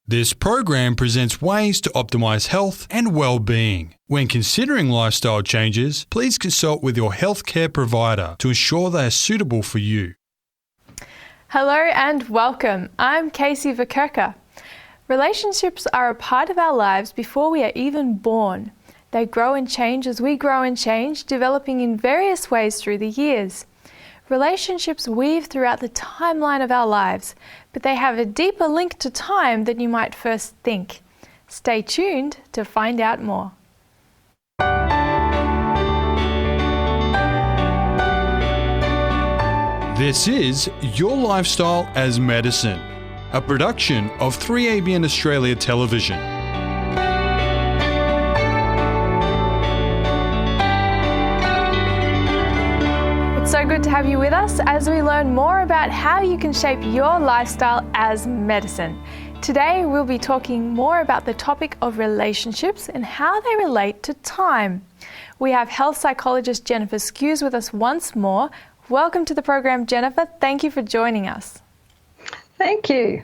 This program presents ways to optimize health and well-being. When considering lifestyle changes, please consult with your healthcare provider to ensure they are suitable for you. Hello and welcome. I'm Kaysie Vokurka. Relationships are a part of our lives before we are even born. They grow and change as we grow and change, developing in various ways through the years. Relationships weave throughout the timeline of our lives, but they have a deeper link to time than you might first think. Stay tuned to find out more. This is Your Lifestyle as Medicine, a production of 3ABN Australia Television. So good to have you with us as we learn more about how you can shape your lifestyle as medicine. Today we'll be talking more about the topic of relationships and how they relate to time. We have health psychologist Jenifer Skues with us once more. Welcome to the program, Jenifer. Thank you for joining us. Thank you.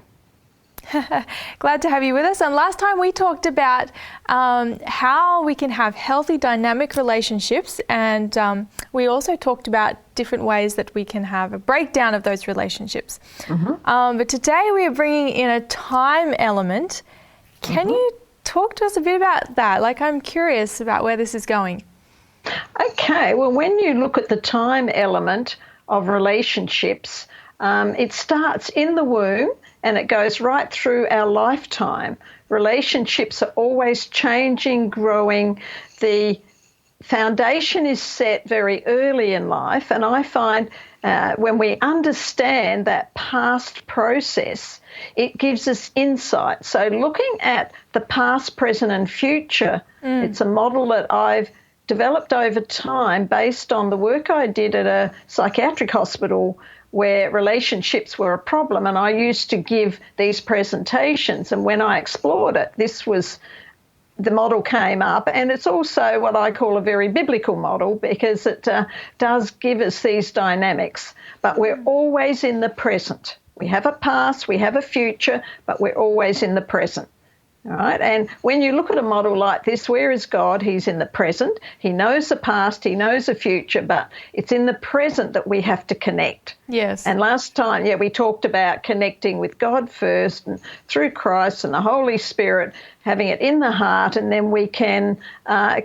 Glad to have you with us. And last time we talked about how we can have healthy dynamic relationships, and we also talked about different ways that we can have a breakdown of those relationships. But today we are bringing in a time element. Can you talk to us a bit about that? I'm curious about where this is going. Okay, well, when you look at the time element of relationships, it starts in the womb and it goes right through our lifetime. Relationships are always changing, growing. The foundation is set very early in life, and I find when we understand that past process, it gives us insight. So looking at the past, present and future, it's a model that I've developed over time based on the work I did at a psychiatric hospital where relationships were a problem, and I used to give these presentations, and when I explored it, the model came up, and it's also what I call a very biblical model because it does give us these dynamics, but we're always in the present. We have a past, we have a future, but we're always in the present. All right, and when you look at a model like this, where is God? He's in the present. He knows the past, he knows the future, but it's in the present that we have to connect. Yes. And last time, we talked about connecting with God first and through Christ and the Holy Spirit, having it in the heart, and then we can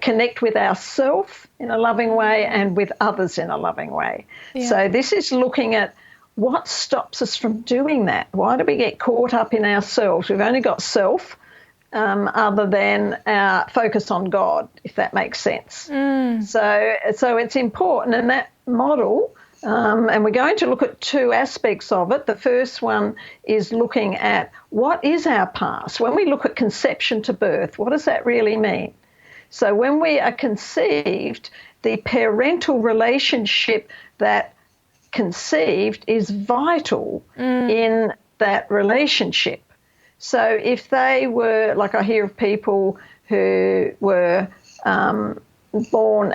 connect with ourselves in a loving way and with others in a loving way. Yeah. So this is looking at what stops us from doing that. Why do we get caught up in ourselves? We've only got self. Other than our focus on God, if that makes sense. So it's important in that model, and we're going to look at two aspects of it. The first one is looking at what is our past. When we look at conception to birth, what does that really mean? So when we are conceived, the parental relationship that conceived is vital in that relationship. So if they were, like I hear of people who were born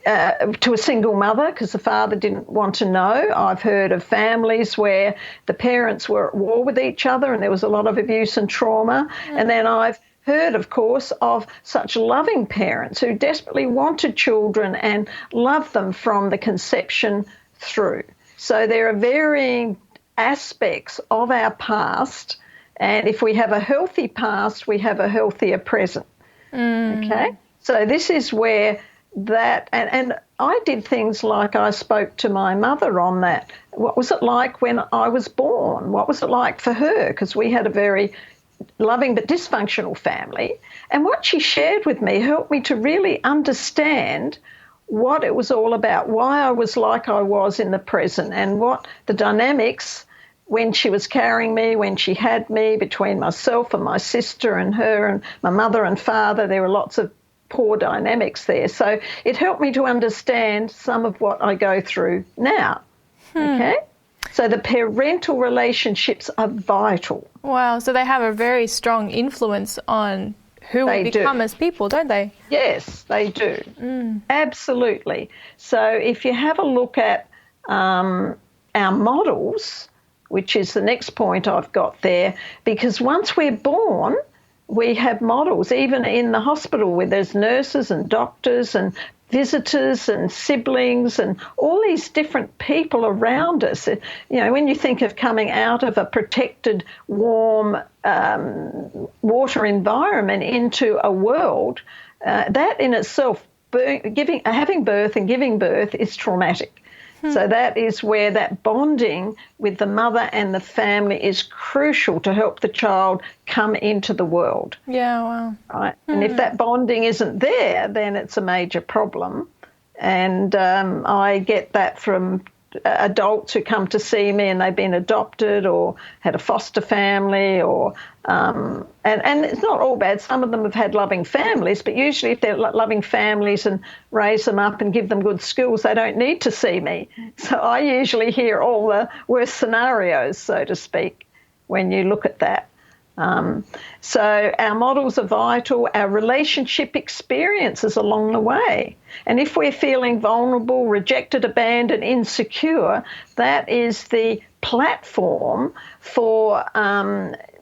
to a single mother because the father didn't want to know. I've heard of families where the parents were at war with each other and there was a lot of abuse and trauma. And then I've heard, of course, of such loving parents who desperately wanted children and loved them from the conception through. So there are varying aspects of our past, and if we have a healthy past, we have a healthier present. Okay? So this is where that, and I did things like I spoke to my mother on that. What was it like when I was born? What was it like for her? Because we had a very loving but dysfunctional family. And what she shared with me helped me to really understand what it was all about, why I was like I was in the present, and what the dynamics when she was carrying me, when she had me, between myself and my sister and her and my mother and father. There were lots of poor dynamics there. So it helped me to understand some of what I go through now. Okay? So the parental relationships are vital. Wow, so they have a very strong influence on who we become as people, don't they? Yes, they do. Absolutely. So if you have a look at our models, which is the next point I've got there, because once we're born, we have models, even in the hospital where there's nurses and doctors and visitors and siblings and all these different people around us. You know, when you think of coming out of a protected, warm water environment into a world, that in itself, having birth and giving birth is traumatic. So that is where that bonding with the mother and the family is crucial to help the child come into the world. Yeah, wow. Right? And if that bonding isn't there, then it's a major problem. And I get that from adults who come to see me and they've been adopted or had a foster family, or and it's not all bad. Some of them have had loving families, but usually if they're loving families and raise them up and give them good schools, they don't need to see me. So I usually hear all the worst scenarios, so to speak, when you look at that. So our models are vital, our relationship experiences along the way. And if we're feeling vulnerable, rejected, abandoned, insecure, that is the platform for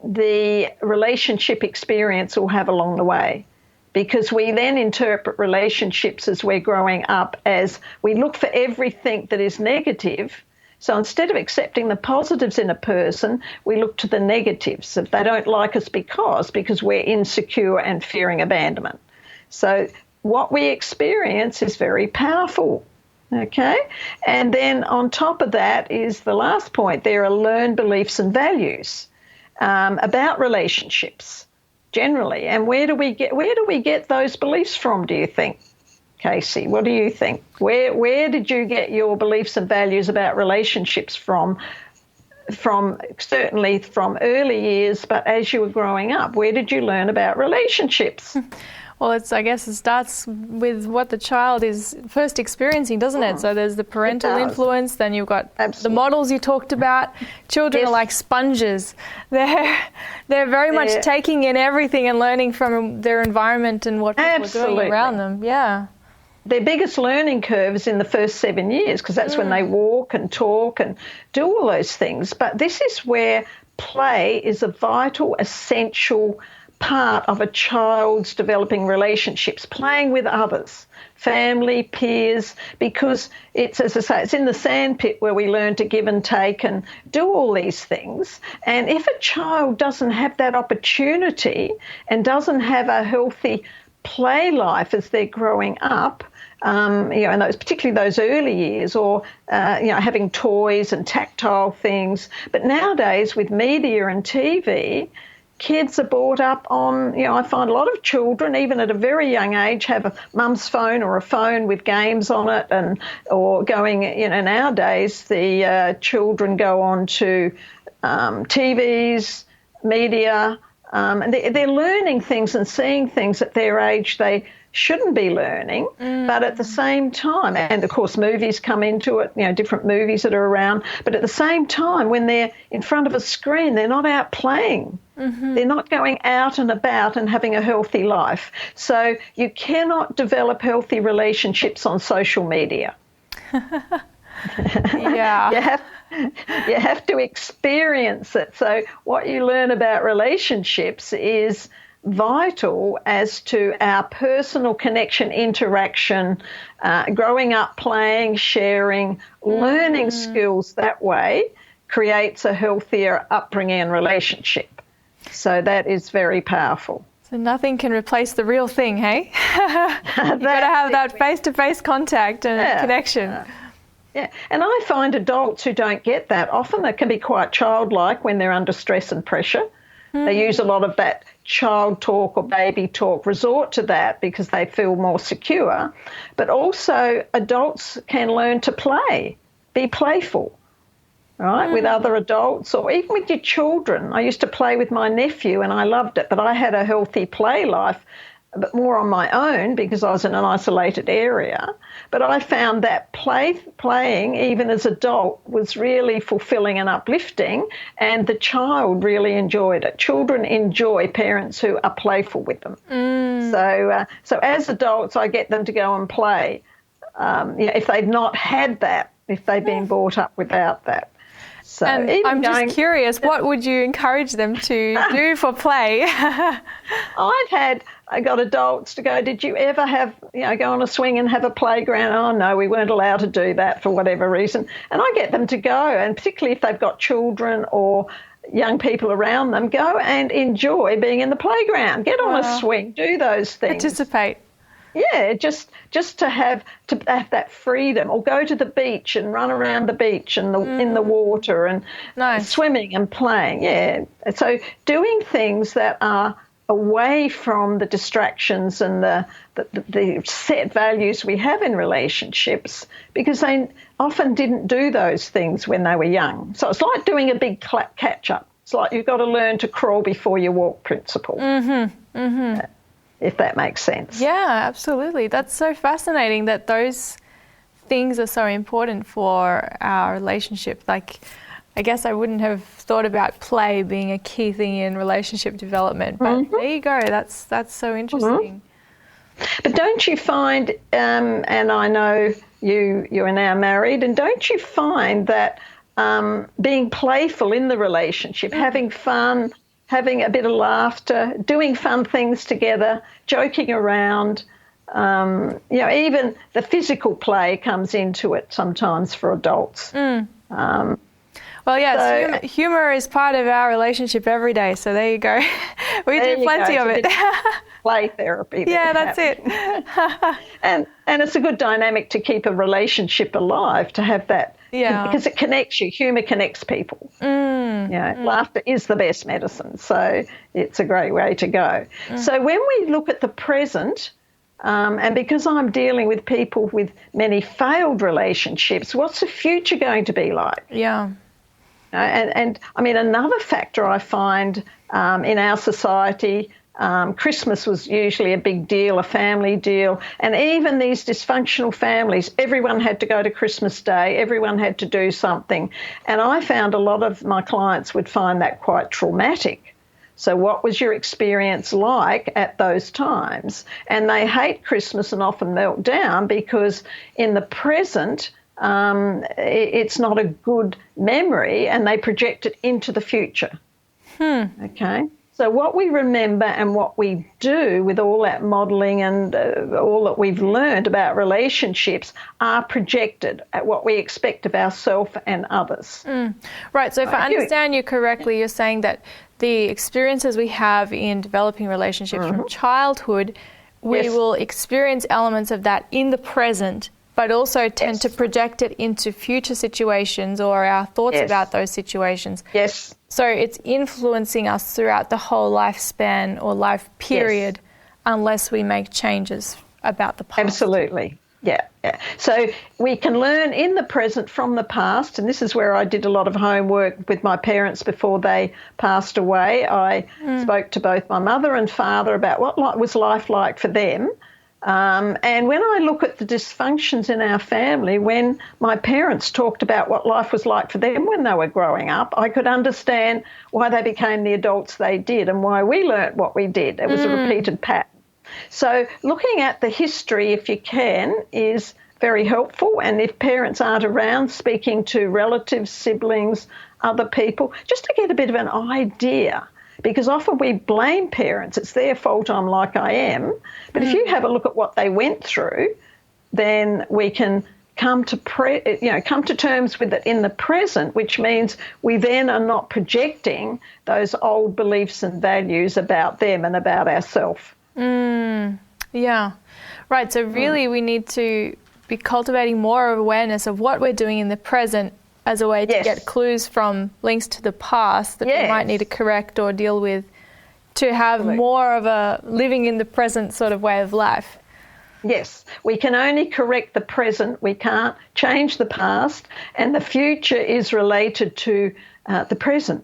the relationship experience we'll have along the way. Because we then interpret relationships as we're growing up as we look for everything that is negative. So instead of accepting the positives in a person, we look to the negatives. If they don't like us because we're insecure and fearing abandonment. So what we experience is very powerful, okay? And then on top of that is the last point. There are learned beliefs and values about relationships generally. And where do we get those beliefs from, do you think? Kaysie, what do you think? Where did you get your beliefs and values about relationships from certainly from early years, but as you were growing up, where did you learn about relationships? Well, I guess it starts with what the child is first experiencing, doesn't it? So there's the parental influence, then you've got the models you talked about. Children are like sponges. They're very much taking in everything and learning from their environment and what people are doing around them. Yeah. Their biggest learning curve is in the first 7 years, because that's when they walk and talk and do all those things. But this is where play is a vital, essential part of a child's developing relationships, playing with others, family, peers, because it's, as I say, it's in the sandpit where we learn to give and take and do all these things. And if a child doesn't have that opportunity and doesn't have a healthy play life as they're growing up, and particularly those early years, or having toys and tactile things. But nowadays, with media and TV, kids are brought up on. I find a lot of children, even at a very young age, have a mum's phone or a phone with games on it, or going. Nowadays the children go on to TVs, media. And they're learning things and seeing things at their age they shouldn't be learning, but at the same time, and of course movies come into it, different movies that are around, but at the same time, when they're in front of a screen, they're not out playing. They're not going out and about and having a healthy life. So you cannot develop healthy relationships on social media. Yeah. You have to experience it. So what you learn about relationships is vital as to our personal connection, interaction, growing up, playing, sharing, learning skills that way creates a healthier upbringing and relationship. So that is very powerful. So nothing can replace the real thing, hey? You've got to have that face-to-face contact and connection. Yeah, and I find adults who don't get that, often it can be quite childlike when they're under stress and pressure. They use a lot of that child talk or baby talk, resort to that because they feel more secure. But also adults can learn to play, be playful, right, with other adults or even with your children. I used to play with my nephew and I loved it, but I had a healthy play life, but more on my own because I was in an isolated area. But I found that playing, even as an adult, was really fulfilling and uplifting, and the child really enjoyed it. Children enjoy parents who are playful with them. So as adults, I get them to go and play, if they've not had that, if they've been brought up without that. So and I'm just curious, what would you encourage them to do for play? I got adults to go, did you ever go on a swing and have a playground? Oh, no, we weren't allowed to do that for whatever reason. And I get them to go, and particularly if they've got children or young people around them, go and enjoy being in the playground. Get on a swing, do those things. Participate. Yeah, just to have that freedom, or go to the beach and run around the beach and in the water and swimming and playing. Yeah, so doing things that are away from the distractions and the set values we have in relationships, because they often didn't do those things when they were young. So it's like doing a big catch-up. It's like you've got to learn to crawl before you walk principle. If that makes sense. Yeah, absolutely. That's so fascinating that those things are so important for our relationship. Like, I guess I wouldn't have thought about play being a key thing in relationship development, but there you go. That's so interesting. But don't you find, and I know you are now married, and don't you find that being playful in the relationship, having fun, having a bit of laughter, doing fun things together, joking around, even the physical play comes into it sometimes for adults. Well, yes, humour is part of our relationship every day, so there you go. We do plenty of it. Play therapy. Yeah, that's it. and it's a good dynamic to keep a relationship alive, to have that, because it connects you. Humour connects people. Laughter is the best medicine, so it's a great way to go. So when we look at the present, and because I'm dealing with people with many failed relationships, what's the future going to be like? Yeah. And I mean, another factor I find in our society, Christmas was usually a big deal, a family deal, and even these dysfunctional families, everyone had to go to Christmas Day, everyone had to do something, and I found a lot of my clients would find that quite traumatic. So what was your experience like at those times? And they hate Christmas and often melt down because in the present, it's not a good memory, and they project it into the future. Okay? So what we remember and what we do with all that modelling and all that we've learned about relationships are projected at what we expect of ourselves and others. Right, so if I understand you correctly, you're saying that the experiences we have in developing relationships from childhood, we will experience elements of that in the present, but also tend to project it into future situations or our thoughts about those situations. Yes. So it's influencing us throughout the whole lifespan or life period unless we make changes about the past. Absolutely. Yeah. So we can learn in the present from the past, and this is where I did a lot of homework with my parents before they passed away. I spoke to both my mother and father about what was life like for them. And when I look at the dysfunctions in our family, when my parents talked about what life was like for them when they were growing up, I could understand why they became the adults they did and why we learnt what we did. It was a repeated pattern. So looking at the history, if you can, is very helpful. And if parents aren't around, speaking to relatives, siblings, other people, just to get a bit of an idea. Because often we blame parents. It's their fault I'm like I am. But if you have a look at what they went through, then we can come to terms with it in the present, which means we then are not projecting those old beliefs and values about them and about ourselves. Yeah. Right. So really we need to be cultivating more awareness of what we're doing in the present as a way to get clues from links to the past that we might need to correct or deal with, to have more of a living in the present sort of way of life. Yes, we can only correct the present. We can't change the past, and the future is related to the present.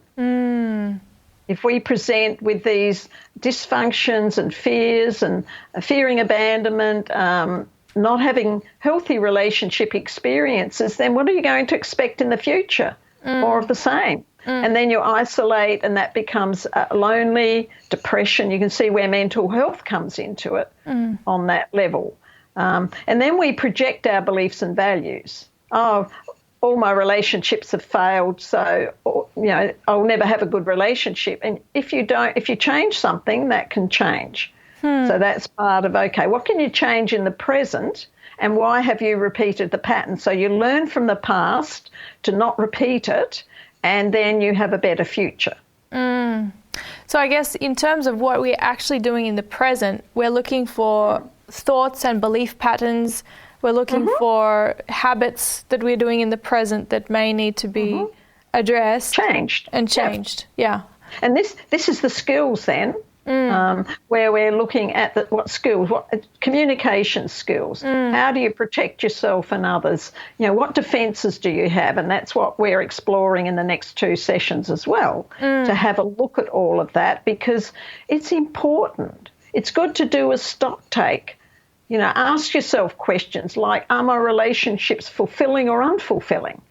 If we present with these dysfunctions and fears and fearing abandonment, not having healthy relationship experiences, then what are you going to expect in the future? More of the same. And then you isolate, and that becomes lonely, depression. You can see where mental health comes into it on that level. And then we project our beliefs and values. Oh, all my relationships have failed, so, I'll never have a good relationship. And if you change something, that can change. So that's part of, okay, what can you change in the present, and why have you repeated the pattern? So you learn from the past to not repeat it, and then you have a better future. So I guess in terms of what we're actually doing in the present, we're looking for thoughts and belief patterns. We're looking for habits that we're doing in the present that may need to be addressed. Changed. Yeah. And this is the skills then, where we're looking at what skills, communication skills. How do you protect yourself and others? What defences do you have? And that's what we're exploring in the next 2 sessions as well, to have a look at all of that, because it's important. It's good to do a stock take. Ask yourself questions like, are my relationships fulfilling or unfulfilling?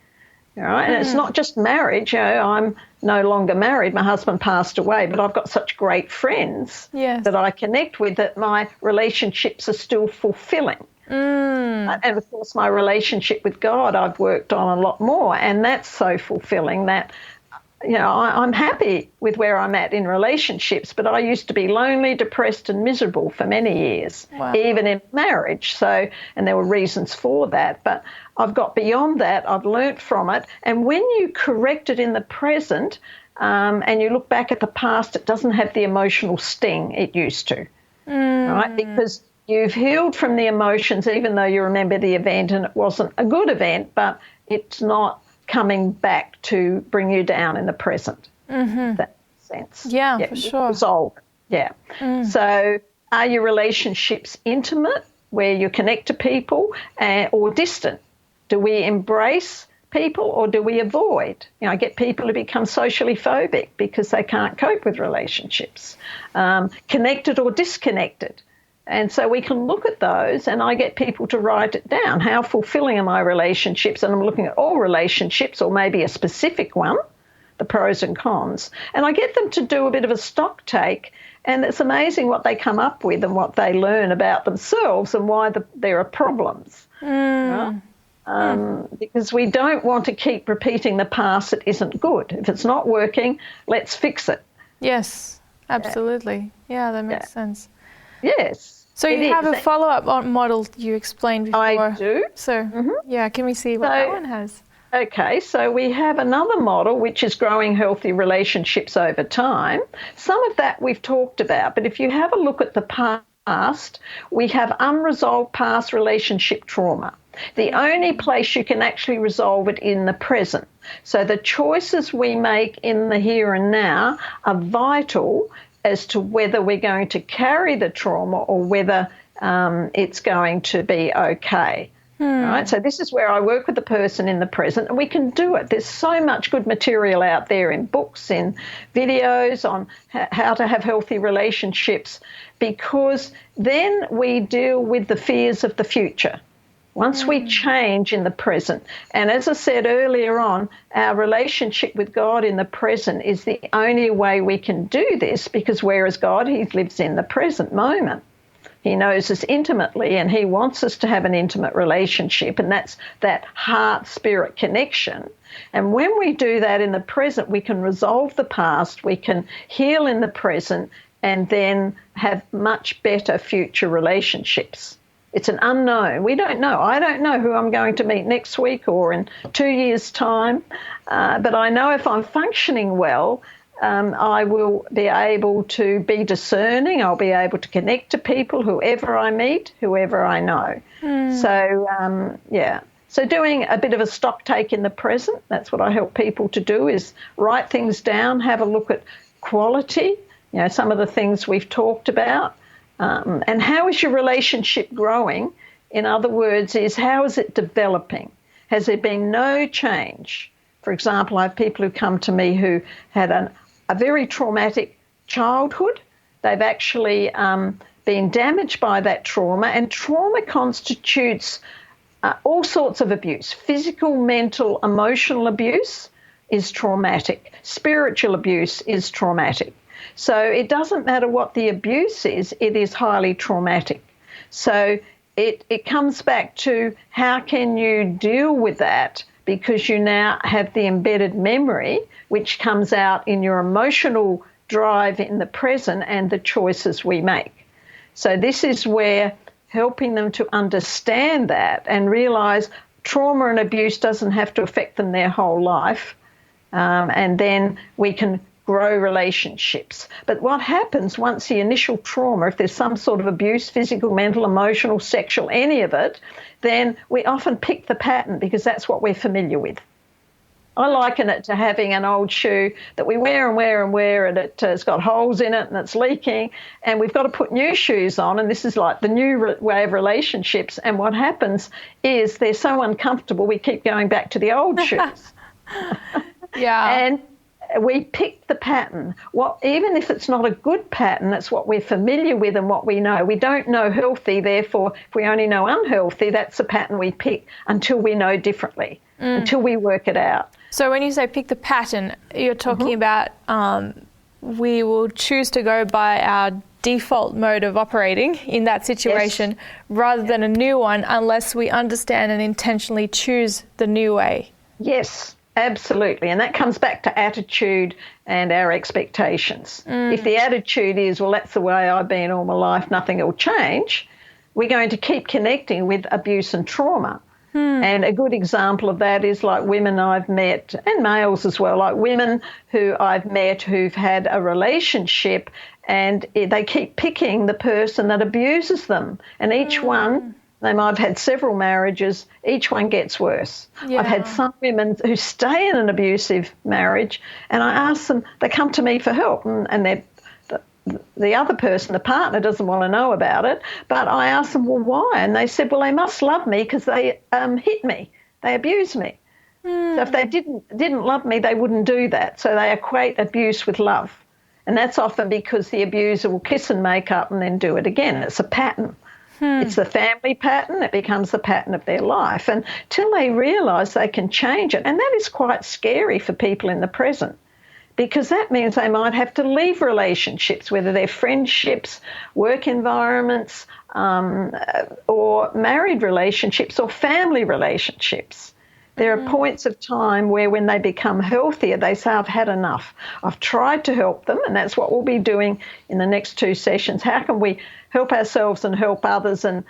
All right? And it's not just marriage. I'm no longer married. My husband passed away, but I've got such great friends that I connect with that my relationships are still fulfilling. And, of course, my relationship with God I've worked on a lot more, and that's so fulfilling that, I'm happy with where I'm at in relationships, but I used to be lonely, depressed and miserable for many years, even in marriage. So, and there were reasons for that, but I've got beyond that. I've learnt from it. And when you correct it in the present and you look back at the past, it doesn't have the emotional sting it used to, right? Because you've healed from the emotions, even though you remember the event and it wasn't a good event, but it's not coming back to bring you down in the present. That makes sense. Yeah, for sure. Resolve. Yeah. So are your relationships intimate, where you connect to people, or distant? Do we embrace people or do we avoid? I get people who become socially phobic because they can't cope with relationships. Connected or disconnected? And so we can look at those, and I get people to write it down. How fulfilling are my relationships? And I'm looking at all relationships, or maybe a specific one, the pros and cons. And I get them to do a bit of a stock take, and it's amazing what they come up with and what they learn about themselves and why there are problems. Right? Because we don't want to keep repeating the past that isn't good. If it's not working, let's fix it. Yes, absolutely. Yeah, that makes sense. Yes. So you have a follow-up model you explained before. I do. So, can we see what that one has? Okay, so we have another model, which is growing healthy relationships over time. Some of that we've talked about, but if you have a look at the past, we have unresolved past relationship trauma. The only place you can actually resolve it in the present. So the choices we make in the here and now are vital as to whether we're going to carry the trauma or whether it's going to be okay. Right? So this is where I work with the person in the present, and we can do it. There's so much good material out there in books, in videos on how to have healthy relationships, because then we deal with the fears of the future. Once we change in the present, and as I said earlier on, our relationship with God in the present is the only way we can do this, because whereas God, he lives in the present moment. He knows us intimately, and he wants us to have an intimate relationship, and that's that heart-spirit connection. And when we do that in the present, we can resolve the past, we can heal in the present, and then have much better future relationships. It's an unknown. We don't know. I don't know who I'm going to meet next week or in 2 years' time, but I know if I'm functioning well, I will be able to be discerning. I'll be able to connect to people, whoever I meet, whoever I know. So doing a bit of a stock take in the present, that's what I help people to do, is write things down, have a look at quality, some of the things we've talked about. And how is your relationship growing? In other words, how is it developing? Has there been no change? For example, I have people who come to me who had a very traumatic childhood. They've actually been damaged by that trauma, and trauma constitutes all sorts of abuse. Physical, mental, emotional abuse is traumatic. Spiritual abuse is traumatic. So it doesn't matter what the abuse is, it is highly traumatic. So it comes back to how can you deal with that because you now have the embedded memory, which comes out in your emotional drive in the present and the choices we make. So this is where helping them to understand that and realise trauma and abuse doesn't have to affect them their whole life, and then we can grow relationships. But what happens once the initial trauma, if there's some sort of abuse, physical, mental, emotional, sexual, any of it, then we often pick the pattern because that's what we're familiar with. I liken it to having an old shoe that we wear and wear and wear, and it's got holes in it and it's leaking, and we've got to put new shoes on, and this is like the new way of relationships. And what happens is they're so uncomfortable we keep going back to the old shoes. Yeah. And we pick the pattern. Even if it's not a good pattern, that's what we're familiar with and what we know. We don't know healthy, therefore, if we only know unhealthy, that's a pattern we pick until we know differently, until we work it out. So when you say pick the pattern, you're talking about we will choose to go by our default mode of operating in that situation rather than a new one unless we understand and intentionally choose the new way. Yes. Absolutely, and that comes back to attitude and our expectations. If the attitude is, well, that's the way I've been all my life, nothing will change, we're going to keep connecting with abuse and trauma. And a good example of that is like women I've met, and males as well, like women who I've met who've had a relationship and they keep picking the person that abuses them, and each one... They might have had several marriages. Each one gets worse. Yeah. I've had some women who stay in an abusive marriage, and I ask them, they come to me for help, and the other person, the partner, doesn't want to know about it, but I ask them, well, why? And they said, well, they must love me because they hit me. They abused me. So if they didn't love me, they wouldn't do that. So they equate abuse with love. And that's often because the abuser will kiss and make up and then do it again. It's a pattern. It's the family pattern. It becomes the pattern of their life. And till they realise they can change it, and that is quite scary for people in the present, because that means they might have to leave relationships, whether they're friendships, work environments, or married relationships or family relationships. There are points of time where when they become healthier, they say, I've had enough. I've tried to help them, and that's what we'll be doing in the next 2 sessions. How can we help ourselves and help others and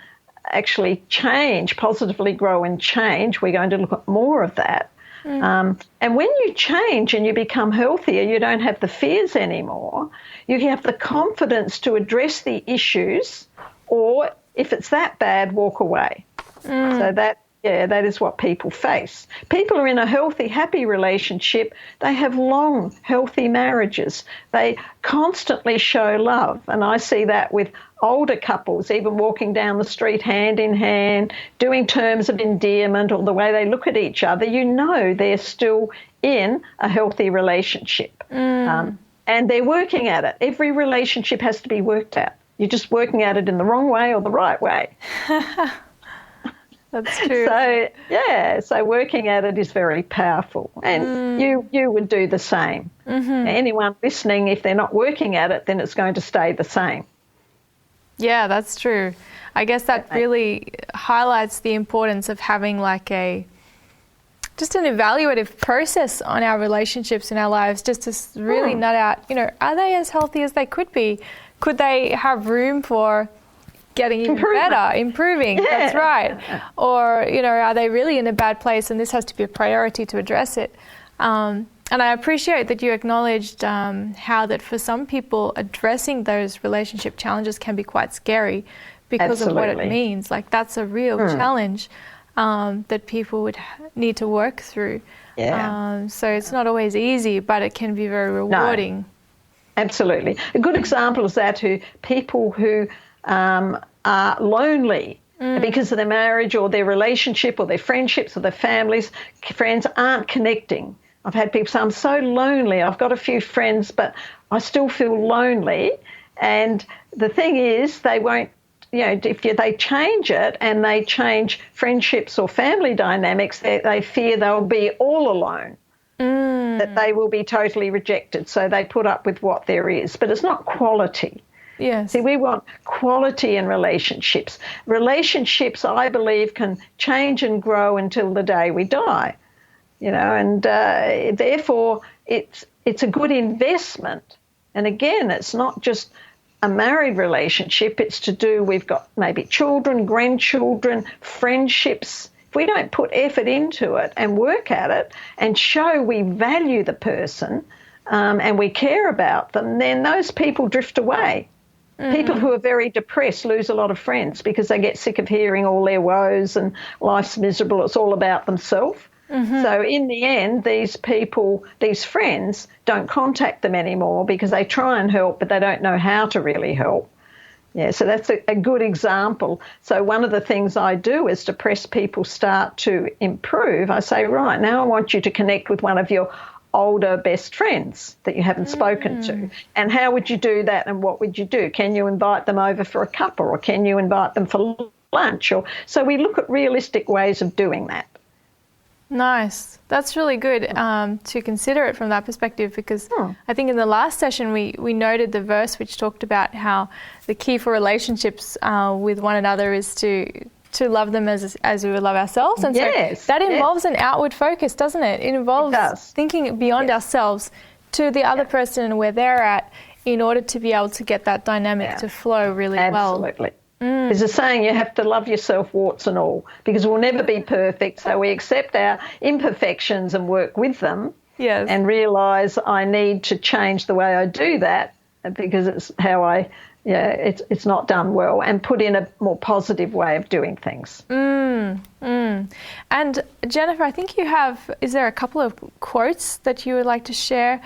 actually change, positively grow and change? We're going to look at more of that. And when you change and you become healthier, you don't have the fears anymore. You have the confidence to address the issues, or if it's that bad, walk away. So that is what people face. People are in a healthy, happy relationship. They have long, healthy marriages. They constantly show love. And I see that with older couples, even walking down the street hand in hand, doing terms of endearment, or the way they look at each other, you know they're still in a healthy relationship. And they're working at it. Every relationship has to be worked at. You're just working at it in the wrong way or the right way. That's true. So working at it is very powerful. And you would do the same. Anyone listening, if they're not working at it, then it's going to stay the same. Yeah, that's true. I guess that really highlights the importance of having like just an evaluative process on our relationships in our lives, just to really nut out, are they as healthy as they could be? Could they have room for getting even better, improving? That's right. Or, are they really in a bad place and this has to be a priority to address it? And I appreciate that you acknowledged how that for some people addressing those relationship challenges can be quite scary because of what it means. Like that's a real challenge that people would need to work through. So it's not always easy, but it can be very rewarding. No. Absolutely. A good example is that people who are lonely because of their marriage or their relationship or their friendships or their families, friends aren't connecting. I've had people say, I'm so lonely. I've got a few friends, but I still feel lonely. And the thing is, they won't, if they change it and they change friendships or family dynamics, they fear they'll be all alone, that they will be totally rejected. So they put up with what there is. But it's not quality. Yes. See, we want quality in relationships. Relationships, I believe, can change and grow until the day we die. and therefore it's a good investment. And again, it's not just a married relationship. It's to do, we've got maybe children, grandchildren, friendships. If we don't put effort into it and work at it and show we value the person and we care about them, then those people drift away. Mm-hmm. People who are very depressed lose a lot of friends because they get sick of hearing all their woes and life's miserable. It's all about themselves. Mm-hmm. So in the end, these people, these friends, don't contact them anymore because they try and help, but they don't know how to really help. Yeah, so that's a good example. So one of the things I do is depressed people start to improve. I say, right, now I want you to connect with one of your older best friends that you haven't spoken to. And how would you do that and what would you do? Can you invite them over for a cuppa or can you invite them for lunch? So we look at realistic ways of doing that. Nice. That's really good to consider it from that perspective, because I think in the last session we noted the verse which talked about how the key for relationships with one another is to love them as we would love ourselves. And yes, so that involves an outward focus, doesn't it? It involves thinking beyond ourselves to the other person and where they're at in order to be able to get that dynamic to flow really well. Absolutely. There's a saying, you have to love yourself, warts and all, because we'll never be perfect. So we accept our imperfections and work with them and realise I need to change the way I do that because it's how it's not done well, and put in a more positive way of doing things. And Jenifer, I think is there a couple of quotes that you would like to share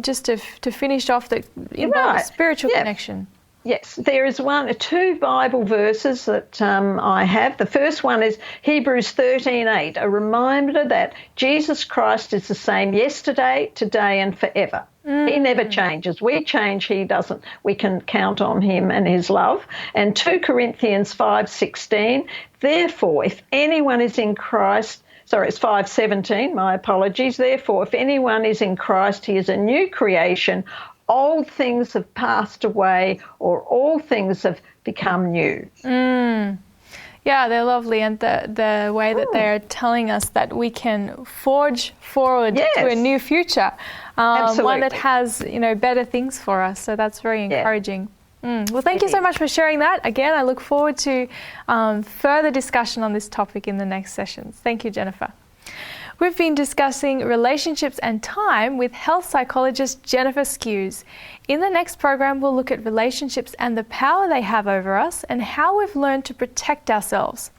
just to finish off that involve spiritual connection? Yes, there is two Bible verses that I have. The first one is Hebrews 13:8, a reminder that Jesus Christ is the same yesterday, today and forever. He never changes. We change, he doesn't. We can count on him and his love. And 2 Corinthians 5:16, therefore, if anyone is in Christ, it's 5:17, my apologies. Therefore, if anyone is in Christ, he is a new creation. Old things have passed away, or all things have become new. Yeah, they're lovely, and the way that they're telling us that we can forge forward to a new future, one that has better things for us. So that's very encouraging. Well, thank you so much for sharing that. Again, I look forward to further discussion on this topic in the next sessions. Thank you, Jenifer. We've been discussing relationships and time with health psychologist Jenifer Skues. In the next program, we'll look at relationships and the power they have over us and how we've learned to protect ourselves.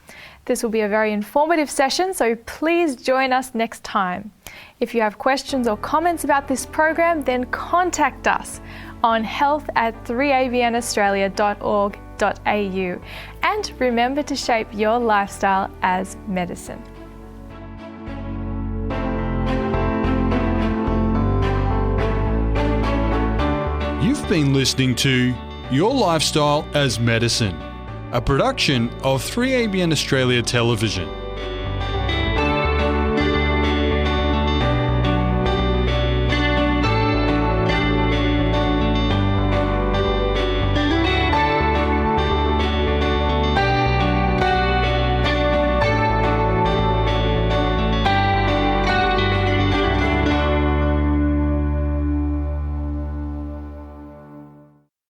This will be a very informative session, so please join us next time. If you have questions or comments about this program, then contact us on health@3abnaustralia.org.au. And remember to shape your lifestyle as medicine. You've been listening to Your Lifestyle as Medicine, a production of 3ABN Australia Television.